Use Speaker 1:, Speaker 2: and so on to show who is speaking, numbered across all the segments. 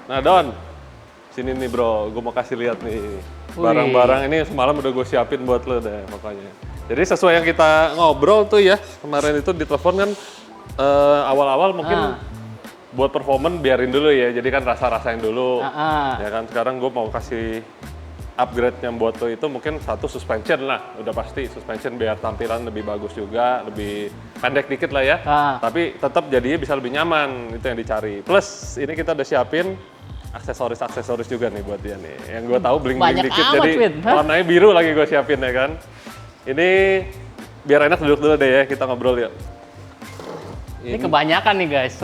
Speaker 1: Nah Don, sini nih bro, gue mau kasih lihat nih barang-barang ini semalam udah gue siapin buat lo deh makanya. Jadi sesuai yang kita ngobrol tuh ya kemarin itu di telepon kan awal-awal mungkin buat performance biarin dulu ya, jadi kan rasa-rasain dulu. Ya kan sekarang gue mau kasih upgrade yang buat lo itu mungkin satu suspension lah, udah pasti suspension biar tampilan lebih bagus juga, lebih pendek dikit lah ya. Tapi tetap jadinya bisa lebih nyaman, itu yang dicari. Plus ini kita udah siapin aksesoris juga nih buat dia nih. Yang gue tahu bling-bling dikit, jadi warnanya biru lagi gue siapin ya kan. Ini biar enak duduk dulu deh ya, kita ngobrol ya.
Speaker 2: Ini kebanyakan nih guys,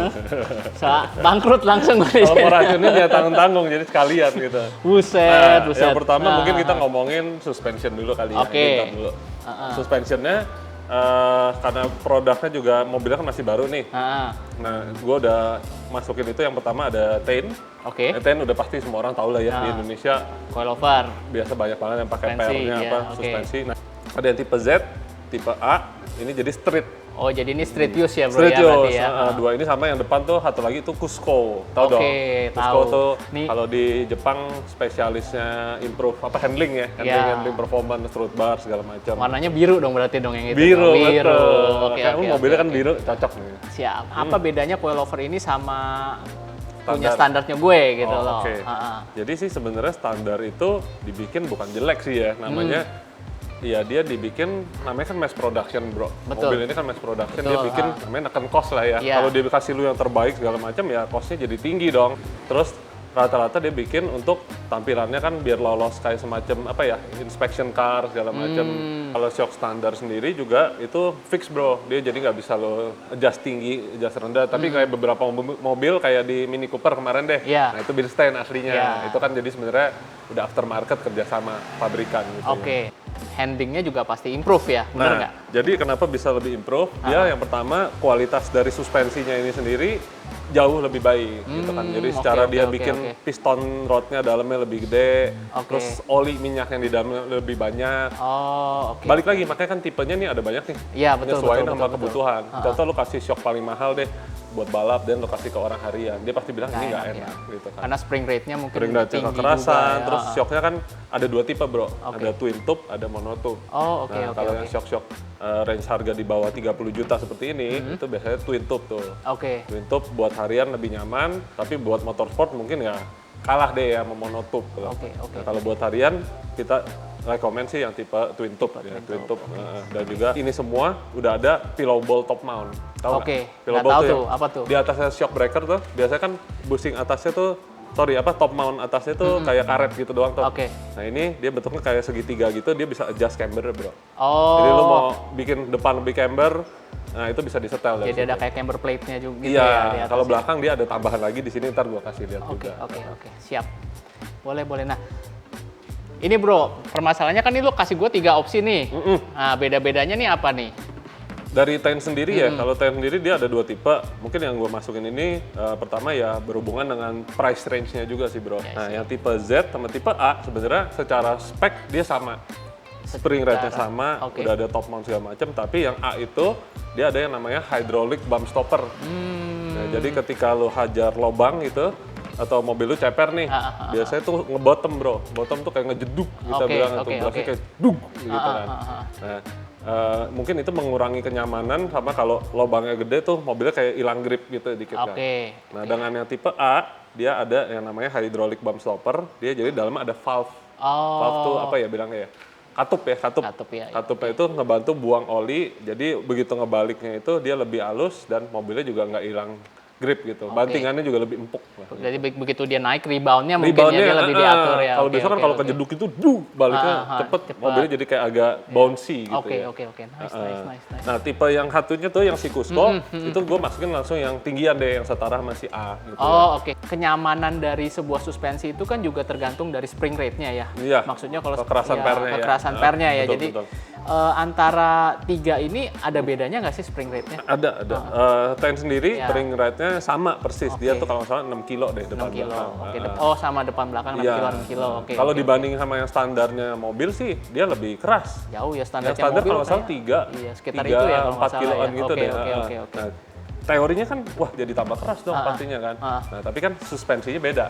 Speaker 2: bangkrut langsung.
Speaker 1: Kalau mau racunnya ya tanggung-tanggung, jadi sekalian gitu.
Speaker 2: Buset.
Speaker 1: Yang pertama mungkin kita ngomongin suspension dulu kali ya. Dulu. Suspensionnya karena produknya juga mobilnya kan masih baru nih. Nah, gue udah masukin itu yang pertama ada Tain. Tain udah pasti semua orang tahu lah ya di Indonesia.
Speaker 2: Coilover.
Speaker 1: Biasa banyak banget yang pakai pairnya suspensi. Nah, ada yang tipe Z, tipe A. Ini jadi street.
Speaker 2: Oh, jadi ini street use ya bro?
Speaker 1: Street use,
Speaker 2: ya?
Speaker 1: Dua ini sama yang depan tuh satu lagi itu Cusco, tahu dong? Cusco tuh kalau di Jepang spesialisnya improve handling ya, handling performance, road bar segala macam.
Speaker 2: Warnanya biru dong berarti dong yang itu?
Speaker 1: Biru. Mobilnya kan biru, cocok nih.
Speaker 2: Siap. Apa bedanya coilover ini sama punya standarnya gue gitu loh?
Speaker 1: Jadi sih sebenarnya standar itu dibikin bukan jelek sih ya, namanya. Iya, dia dibikin, namanya kan mass production bro. Mobil ini kan mass production, dia bikin namanya neken cost lah ya. Kalau dia kasih lu yang terbaik segala macam ya costnya jadi tinggi dong. Terus rata-rata dia bikin untuk tampilannya kan biar lolos kayak semacam apa ya, inspection car segala macam. Kalau shock standar sendiri juga itu fix bro, dia jadi nggak bisa lo adjust tinggi, adjust rendah. Tapi kayak beberapa mobil kayak di Mini Cooper kemarin deh, nah itu Bilstein aslinya. Itu kan jadi sebenarnya udah aftermarket kerjasama pabrikan gitu.
Speaker 2: Handlingnya juga pasti improve ya, benar nggak?
Speaker 1: Jadi kenapa bisa lebih improve? Ya yang pertama kualitas dari suspensinya ini sendiri jauh lebih baik gitu kan. Jadi secara dia bikin piston rodnya dalamnya lebih gede, terus oli minyak yang di dalamnya lebih banyak. Balik lagi, makanya kan tipenya nih ada banyak nih.
Speaker 2: Iya betul.
Speaker 1: Nyesuaiin sama kebutuhan. Contoh lu kasih shock paling mahal deh buat balap dan lo kasih ke orang harian, dia pasti bilang ini nggak enak gitu kan.
Speaker 2: Karena spring rate-nya mungkin
Speaker 1: tinggi kekerasan, terus shocknya kan ada dua tipe bro, ada twin tube, ada monotube. Kalau yang shock range harga di bawah 30 juta seperti ini, itu biasanya twin tube tuh. Twin tube buat harian lebih nyaman, tapi buat motorsport mungkin ya kalah deh ya sama monotube. Nah, kalau buat harian kita rekomend sih yang tipe twin tube ya, twin tube. Dan juga ini semua udah ada pillow ball top mount. Tahu nggak? Pillow ball tuh apa tuh? Di atasnya shock breaker tuh, biasanya kan bushing atasnya tuh, top mount atasnya tuh kayak karet gitu doang tuh. Nah ini dia bentuknya kayak segitiga gitu, dia bisa adjust camber bro. Jadi lu mau bikin depan lebih camber, nah itu bisa disetel.
Speaker 2: Jadi ada kayak camber plate-nya juga gitu
Speaker 1: ya. Kalau belakang dia ada tambahan lagi di sini, ntar gua kasih lihat juga.
Speaker 2: Oke, siap. Boleh. Nah, ini bro, permasalahannya kan ini lo kasih gue 3 opsi nih. Nah, beda-bedanya nih apa nih?
Speaker 1: Dari Tain sendiri ya, kalau Tain sendiri dia ada 2 tipe. Mungkin yang gue masukin ini pertama ya berhubungan dengan price range-nya juga sih bro. Yang tipe Z sama tipe A sebenarnya secara spek dia sama. Spring rate-nya sama, udah ada top mount segala macam. Tapi yang A itu dia ada yang namanya hydraulic bump stopper. Nah, jadi ketika lo hajar lobang gitu, atau mobil lu ceper nih, biasanya tuh ngebottom bro, bottom tuh kayak ngejeduk kita bilang itu, berarti kayak dug gitu kan. Nah, mungkin itu mengurangi kenyamanan sama kalau lubangnya gede tuh mobilnya kayak hilang grip gitu dikit kan. Nah dengan yang tipe A, dia ada yang namanya hydraulic bump stopper, dia jadi dalamnya ada valve. Valve tuh apa ya bilangnya ya? Katupnya itu ngebantu buang oli, jadi begitu ngebaliknya itu dia lebih halus dan mobilnya juga nggak hilang grip gitu, bantingannya juga lebih empuk.
Speaker 2: Jadi begitu dia naik, reboundnya mungkin ya dia lebih diatur ya.
Speaker 1: Kalau biasa kan kalau kejeduk itu, baliknya cepet, mobilnya jadi kayak agak bouncy gitu ya.
Speaker 2: Nice.
Speaker 1: Nah tipe yang satunya tuh yang si Cusco, itu gue masukin langsung yang tinggian deh, yang setara sama si A gitu.
Speaker 2: Kenyamanan dari sebuah suspensi itu kan juga tergantung dari spring rate-nya ya.
Speaker 1: Iya.
Speaker 2: Maksudnya kalau
Speaker 1: kekerasan
Speaker 2: pernya ya. Jadi antara 3 ini ada bedanya nggak sih spring rate-nya?
Speaker 1: Ada. Tain sendiri spring rate-nya sama persis. Dia tuh kalau nggak salah 6 kilo deh depan belakang.
Speaker 2: Sama depan belakang 6 kilo.
Speaker 1: Kalau dibanding sama yang standarnya mobil sih dia lebih keras.
Speaker 2: Jauh ya standarnya
Speaker 1: standar
Speaker 2: mobil.
Speaker 1: Kalau nggak salah 4 kiloan gitu deh. Nah, teorinya kan wah jadi tambah keras dong pastinya kan. Nah, tapi kan suspensinya beda.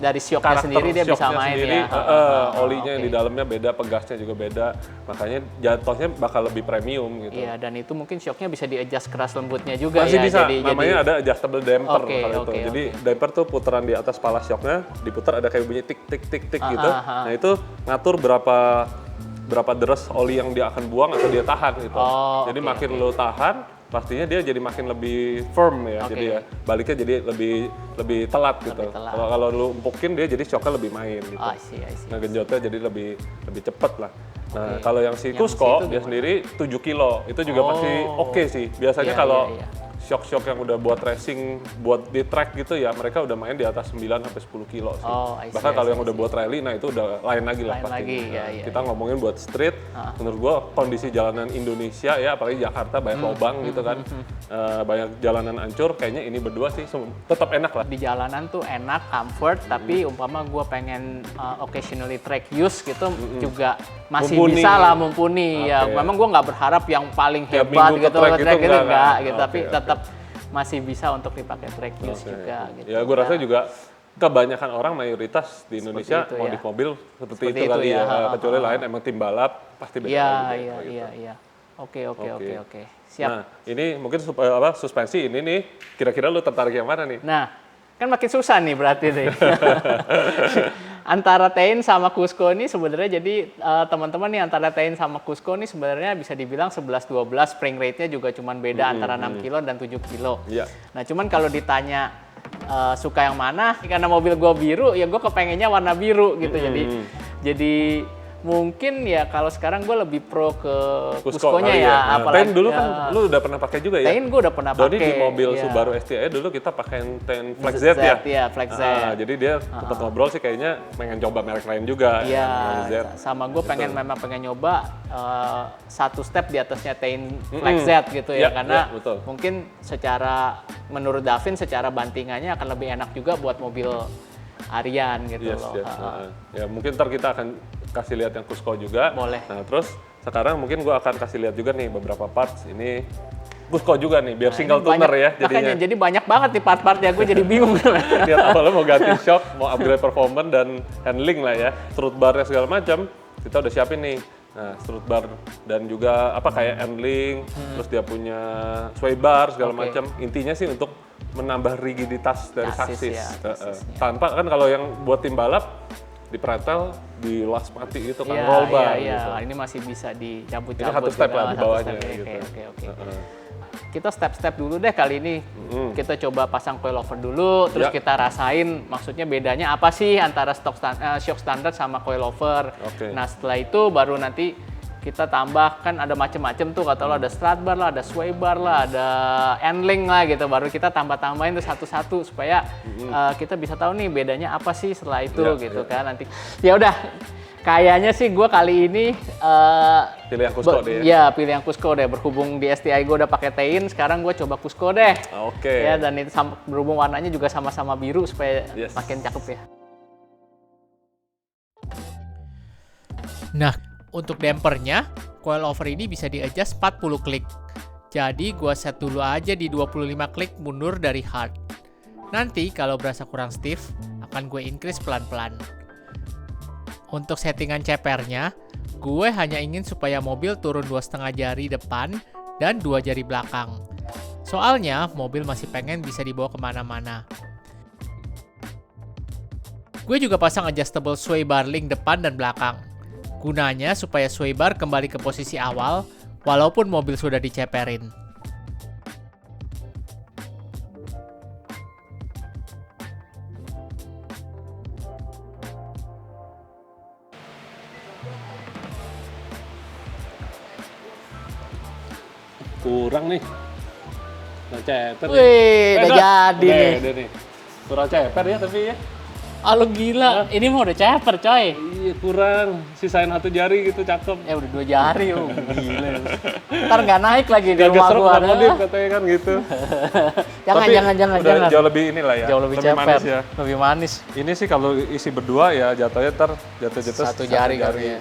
Speaker 2: dari shocknya
Speaker 1: karakter
Speaker 2: sendiri dia bisa
Speaker 1: shocknya
Speaker 2: main
Speaker 1: sendiri,
Speaker 2: ya.
Speaker 1: olinya yang di dalamnya beda, pegasnya juga beda, makanya jatuhnya bakal lebih premium gitu.
Speaker 2: Iya, dan itu mungkin shocknya bisa di-adjust keras lembutnya juga
Speaker 1: Masih
Speaker 2: ya.
Speaker 1: bisa, namanya ada adjustable damper
Speaker 2: Oke,
Speaker 1: kalau itu.
Speaker 2: oke,
Speaker 1: Jadi damper tuh putaran di atas pala shocknya, diputar ada kayak bunyi tik tik tik tik gitu. Nah itu ngatur berapa deras oli yang dia akan buang atau dia tahan gitu.
Speaker 2: Oh,
Speaker 1: jadi
Speaker 2: oke,
Speaker 1: makin lo tahan, pastinya dia jadi makin lebih firm ya.
Speaker 2: Oke.
Speaker 1: Jadi ya baliknya jadi lebih telat gitu.
Speaker 2: telat.
Speaker 1: Kalau lo umpukin dia jadi shocknya lebih main gitu.
Speaker 2: I see.
Speaker 1: Nah genjotnya jadi lebih cepet lah. Nah
Speaker 2: Oke.
Speaker 1: kalau yang si
Speaker 2: Yang
Speaker 1: Cusco
Speaker 2: si itu
Speaker 1: dia
Speaker 2: gimana?
Speaker 1: sendiri 7 kilo, itu juga pasti oke sih. Biasanya
Speaker 2: Iya,
Speaker 1: kalau
Speaker 2: iya.
Speaker 1: shock-shock yang udah buat racing, buat di track gitu ya, mereka udah main di atas 9 sampai 10 kilo sih.
Speaker 2: Oh, I see,
Speaker 1: Bahkan
Speaker 2: I
Speaker 1: kalau
Speaker 2: see,
Speaker 1: yang udah buat rally, nah itu udah lain lagi lah
Speaker 2: Lain
Speaker 1: pasti.
Speaker 2: lagi,
Speaker 1: Nah,
Speaker 2: iya,
Speaker 1: kita ngomongin buat street, menurut gua kondisi jalanan Indonesia ya, apalagi Jakarta banyak lubang gitu kan, banyak jalanan hancur, kayaknya ini berdua sih tetap enak lah.
Speaker 2: Di jalanan tuh enak, comfort, tapi umpama gue pengen occasionally track use gitu juga masih
Speaker 1: Mumpuni.
Speaker 2: bisa lah mumpuni. Ya,
Speaker 1: Oke.
Speaker 2: memang gue nggak berharap yang paling
Speaker 1: Tiap
Speaker 2: hebat
Speaker 1: minggu ke
Speaker 2: gitu,
Speaker 1: track
Speaker 2: track
Speaker 1: gitu
Speaker 2: gitu
Speaker 1: enggak,
Speaker 2: enggak
Speaker 1: kan?
Speaker 2: gitu,
Speaker 1: Oke,
Speaker 2: tapi
Speaker 1: oke.
Speaker 2: tetap masih bisa untuk dipakai track use juga gitu.
Speaker 1: Ya gue rasa juga kebanyakan orang mayoritas di Indonesia
Speaker 2: itu,
Speaker 1: modif
Speaker 2: ya.
Speaker 1: mobil seperti
Speaker 2: Seperti
Speaker 1: itu
Speaker 2: itu
Speaker 1: kali
Speaker 2: ya,
Speaker 1: ya. Kecuali lain emang tim balap pasti beda
Speaker 2: Iya,
Speaker 1: lagi deh,
Speaker 2: iya,
Speaker 1: kalau gitu.
Speaker 2: iya. Oke.
Speaker 1: Oke.
Speaker 2: Siap.
Speaker 1: Nah, ini mungkin suspensi ini nih, kira-kira lu tertarik yang mana nih?
Speaker 2: Nah, kan makin susah nih berarti nih. Antara Tein sama Cusco ini sebenarnya jadi teman-teman nih antara Tein sama Cusco ini sebenarnya bisa dibilang 11-12, spring rate-nya juga cuman beda antara 6 kilo dan 7 kilo.
Speaker 1: Iya.
Speaker 2: Nah, cuman kalau ditanya suka yang mana, karena mobil gue biru, ya gue kepengennya warna biru gitu. Jadi mungkin ya kalau sekarang gue lebih pro ke Cusco-nya
Speaker 1: kali
Speaker 2: ya.
Speaker 1: Nah,
Speaker 2: Apalagi
Speaker 1: Ten dulu kan lu udah pernah pakai juga ya?
Speaker 2: Tein gue udah pernah
Speaker 1: Doni
Speaker 2: pakai.
Speaker 1: di mobil
Speaker 2: iya.
Speaker 1: Subaru STI dulu kita pakai Ten Flex Z,
Speaker 2: Z,
Speaker 1: ya?
Speaker 2: iya, Flex Z.
Speaker 1: Jadi dia tempat ngobrol sih kayaknya pengen coba merek lain juga.
Speaker 2: Iya,
Speaker 1: yang Z.
Speaker 2: sama gue memang pengen nyoba satu step di atasnya Tein Flex Z gitu ya,
Speaker 1: Iya,
Speaker 2: karena
Speaker 1: iya, betul.
Speaker 2: mungkin menurut Davin secara bantingannya akan lebih enak juga buat mobil harian gitu loh.
Speaker 1: Ya mungkin ntar kita akan kasih lihat yang Cusco juga.
Speaker 2: Boleh.
Speaker 1: Nah terus sekarang mungkin gua akan kasih lihat juga nih beberapa parts. Ini Cusco juga nih, biar single tuner ya jadinya.
Speaker 2: Makanya jadi banyak banget nih part-partnya, gue jadi bingung.
Speaker 1: Lihat awalnya mau ganti shock, mau upgrade performance dan handling lah ya. Strut barnya segala macam, kita udah siapin nih. Nah, strut bar dan juga kayak handling, terus dia punya sway bar segala
Speaker 2: Oke.
Speaker 1: macam. Intinya sih untuk menambah rigiditas dari
Speaker 2: Chassis
Speaker 1: saksis.
Speaker 2: ya, chassisnya.
Speaker 1: Tanpa kan kalau yang buat tim balap dipretel, dilas mati gitu kan
Speaker 2: Iya,
Speaker 1: roll bar
Speaker 2: iya.
Speaker 1: gitu.
Speaker 2: Ini masih bisa dicabut-cabut.
Speaker 1: Ini satu step
Speaker 2: gitu.
Speaker 1: lah di
Speaker 2: Satu
Speaker 1: bawahnya
Speaker 2: step.
Speaker 1: gitu.
Speaker 2: Oke. Kita step-step dulu deh kali ini. Kita coba pasang coilover dulu, terus
Speaker 1: Ya.
Speaker 2: kita rasain maksudnya bedanya apa sih antara shock standar sama coilover.
Speaker 1: Oke.
Speaker 2: Nah, setelah itu baru nanti kita tambahkan ada macem-macem tuh, kata lo ada strut bar lah, ada sway bar lah, ada handling lah gitu. Baru kita tambah-tambahin tuh satu-satu supaya kita bisa tahu nih bedanya apa sih setelah itu
Speaker 1: Ya,
Speaker 2: gitu kan nanti. Ya udah, kayaknya sih gue kali ini
Speaker 1: Pilih yang Cusco deh ya.
Speaker 2: Iya, pilih yang Cusco deh. Berhubung di STI gue udah pakai Tein, sekarang gue coba Cusco deh.
Speaker 1: Oke.
Speaker 2: Ya, dan itu berhubung warnanya juga sama-sama biru supaya
Speaker 1: Yes.
Speaker 2: makin cakep ya.
Speaker 3: Nah, untuk dampernya, coilover ini bisa di-adjust 40 klik. Jadi, gua set dulu aja di 25 klik mundur dari hard. Nanti kalau berasa kurang stiff, akan gue increase pelan-pelan. Untuk settingan cepernya, gue hanya ingin supaya mobil turun 2,5 jari depan dan 2 jari belakang. Soalnya, mobil masih pengen bisa dibawa kemana-mana. Gue juga pasang adjustable sway bar link depan dan belakang. Gunanya supaya sway bar kembali ke posisi awal, walaupun mobil sudah diceperin.
Speaker 1: Kurang nih. Nah, ceper.
Speaker 2: Wih, udah jadi nih.
Speaker 1: Udah nih. Kurang ceper ya tapi ya.
Speaker 2: Ah, lu gila, ini mah udah ceper coy.
Speaker 1: Iya kurang, sisain 1 jari gitu cakep.
Speaker 2: Ya udah 2 jari, gila. Ntar nggak naik lagi di
Speaker 1: Gak
Speaker 2: rumah
Speaker 1: serem
Speaker 2: gua.
Speaker 1: nggak modif katanya kan gitu.
Speaker 2: Jangan,
Speaker 1: Tapi
Speaker 2: jangan.
Speaker 1: udah jauh lebih inilah ya.
Speaker 2: Jauh lebih ceper,
Speaker 1: manis ya.
Speaker 2: lebih manis.
Speaker 1: Ini sih kalau isi berdua ya jatuhnya jatuh
Speaker 2: 1 jari kali ya.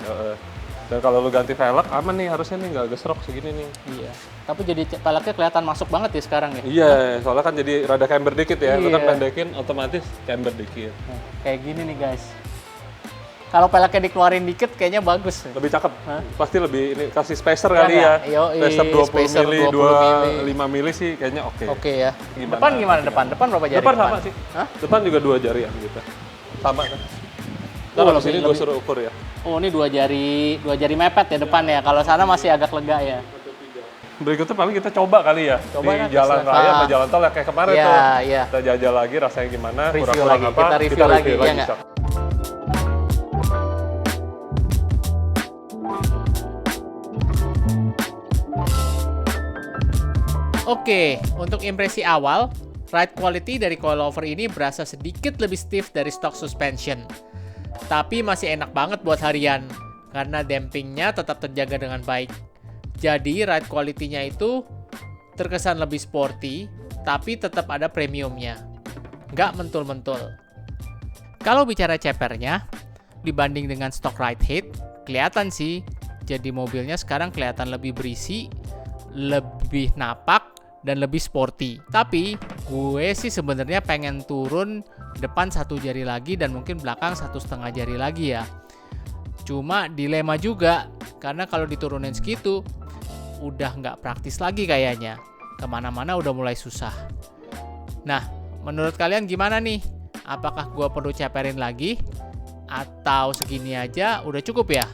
Speaker 1: Dan kalau lu ganti velg aman nih, harusnya nih nggak gesrok segini nih.
Speaker 2: Iya. Tapi jadi peleknya kelihatan masuk banget ya sekarang ya.
Speaker 1: Iya, soalnya kan jadi rada camber dikit ya. Lu kan
Speaker 2: Iya.
Speaker 1: pendekin otomatis camber dikit.
Speaker 2: Nah, kayak gini nih guys. Kalau peleknya dikeluarin dikit kayaknya bagus.
Speaker 1: Lebih cakep. Pasti lebih ini kasih spacer
Speaker 2: Iya
Speaker 1: kali ya.
Speaker 2: nggak? Yoi,
Speaker 1: Spacer 20
Speaker 2: spacer
Speaker 1: mili,
Speaker 2: 20
Speaker 1: 5 mili sih kayaknya oke.
Speaker 2: Oke ya.
Speaker 1: Gimana?
Speaker 2: Depan gimana depan? Depan berapa jari?
Speaker 1: Depan sama sih.
Speaker 2: Hah?
Speaker 1: Depan juga 2 jari ya gitu. Sama kan. Nah,
Speaker 2: Oh,
Speaker 1: di sini gue suruh ukur ya.
Speaker 2: Oh, ini 2 jari mepet ya depan ya. Kalau sana masih agak lega ya.
Speaker 1: Berikutnya paling kita coba kali ya.
Speaker 2: Coba
Speaker 1: di
Speaker 2: kan,
Speaker 1: jalan
Speaker 2: terserah.
Speaker 1: raya atau jalan tol ya kayak kemarin
Speaker 2: Iya,
Speaker 1: tuh.
Speaker 2: iya.
Speaker 1: Kita jajal lagi rasanya gimana,
Speaker 2: Review
Speaker 1: kurang-kurang
Speaker 2: lagi,
Speaker 1: apa.
Speaker 2: kita review lagi, iya nggak?
Speaker 1: Sok.
Speaker 3: Oke, untuk impresi awal, ride quality dari coilover ini berasa sedikit lebih stiff dari stock suspension. Tapi masih enak banget buat harian, karena dampingnya tetap terjaga dengan baik. Jadi ride quality-nya itu terkesan lebih sporty, tapi tetap ada premiumnya. Nggak mentul-mentul. Kalau bicara cepernya, dibanding dengan stock ride height, kelihatan sih. Jadi mobilnya sekarang kelihatan lebih berisi, lebih napak, dan lebih sporty. Tapi gue sih sebenarnya pengen turun depan 1 jari lagi dan mungkin belakang 1,5 jari lagi ya. Cuma dilema juga, karena kalau diturunin segitu udah nggak praktis lagi kayaknya. Kemana-mana udah mulai susah. Nah, menurut kalian gimana nih? Apakah gue perlu ceperin lagi? Atau segini aja udah cukup ya?